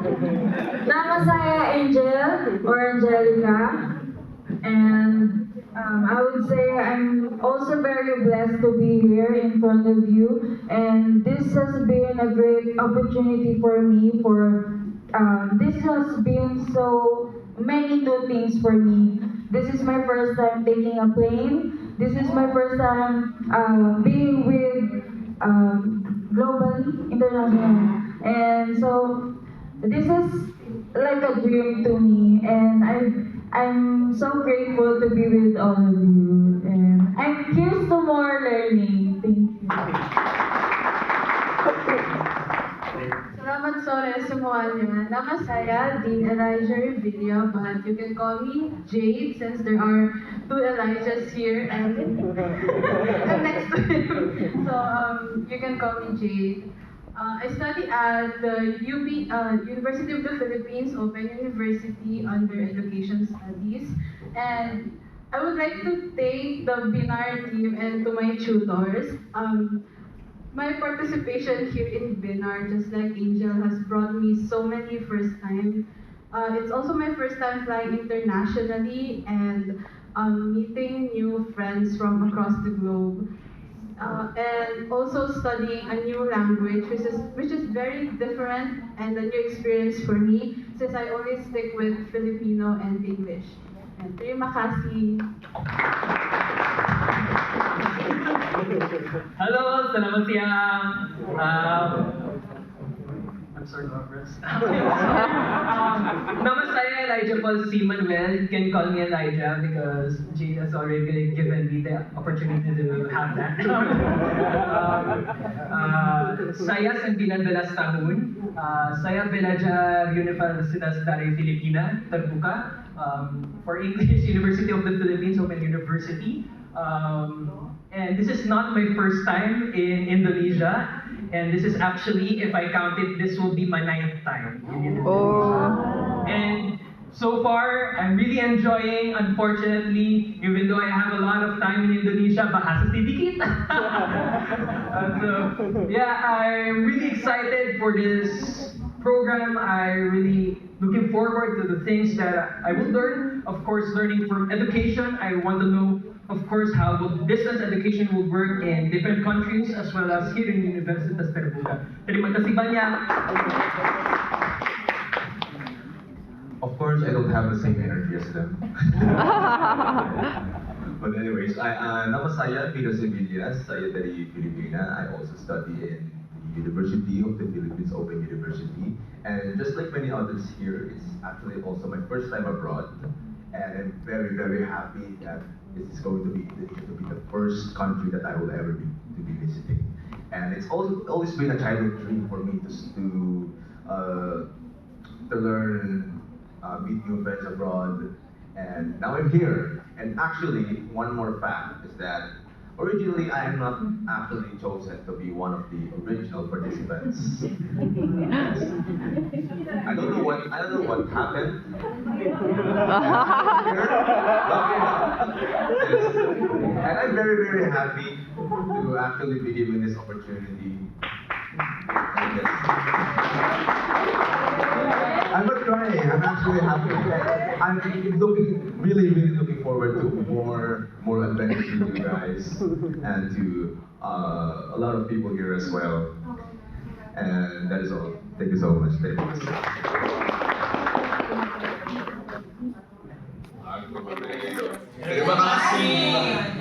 Namasaya Angel or Angelica, and I would say I'm also very blessed to be here in front of you, and this has been a great opportunity for me. This has been so many new things for me. This is my first time taking a plane. This is my first time being with globally, international, and so this is like a dream to me, and I'm so grateful to be with all of you, and I'm here's to more learning. Thank you. Salamat sore semuanya. Nama saya Dean Elijah Revilla, but you can call me Jade since there are two Elijahs here and I'm next to him. So you can call me Jade. I study at the University of the Philippines Open University under Education Studies, and I would like to thank the Binar team and to my tutors. My participation here in Binar, just like Angel, has brought me so many first time. It's also my first time flying internationally and meeting new friends from across the globe. And also studying a new language, which is very different and a new experience for me since I only stick with Filipino and English. And terima kasih. Halo, selamat siang. I'm sorry, Congress. Nama saya Elijah Paul C. Manuel. You can call me Elijah because Jade has already given me the opportunity to have that. Saya 19 tahun. Saya belajar Universitas dari Filipina, terbuka. For English, University of the Philippines Open University. And this is not my first time in Indonesia. And this is actually, if I count it, this will be my 9th time in Indonesia. And so far, I'm really enjoying. Unfortunately, even though I have a lot of time in Indonesia, bahasa sedikit. So, yeah, I'm really excited for this program. I'm really looking forward to the things that I will learn. Of course, learning from education, I want to know, of course, how distance education will work in different countries as well as here in Universitas Terbuka. Terima kasih banyak. Of course, I don't have the same energy as them. But anyways, nama saya Peter Sevilla. Saya dari Filipina. I also study in the University of the Philippines Open University. And just like many others here, it's actually also my first time abroad. And I'm very, very happy that this is going to be the first country that I will ever be visiting. And it's also always been a childhood dream for me to learn, meet new friends abroad, and now I'm here. And actually, one more fact is that originally I am not actually chosen to be one of the original participants. I don't know what happened. Yes. And I'm very, very happy to actually be given this opportunity. Yes. I'm not crying. I'm actually happy. I'm really looking forward to more adventures with you guys and to a lot of people here as well. And that is all. Thank you so much. Thank you. Terima kasih.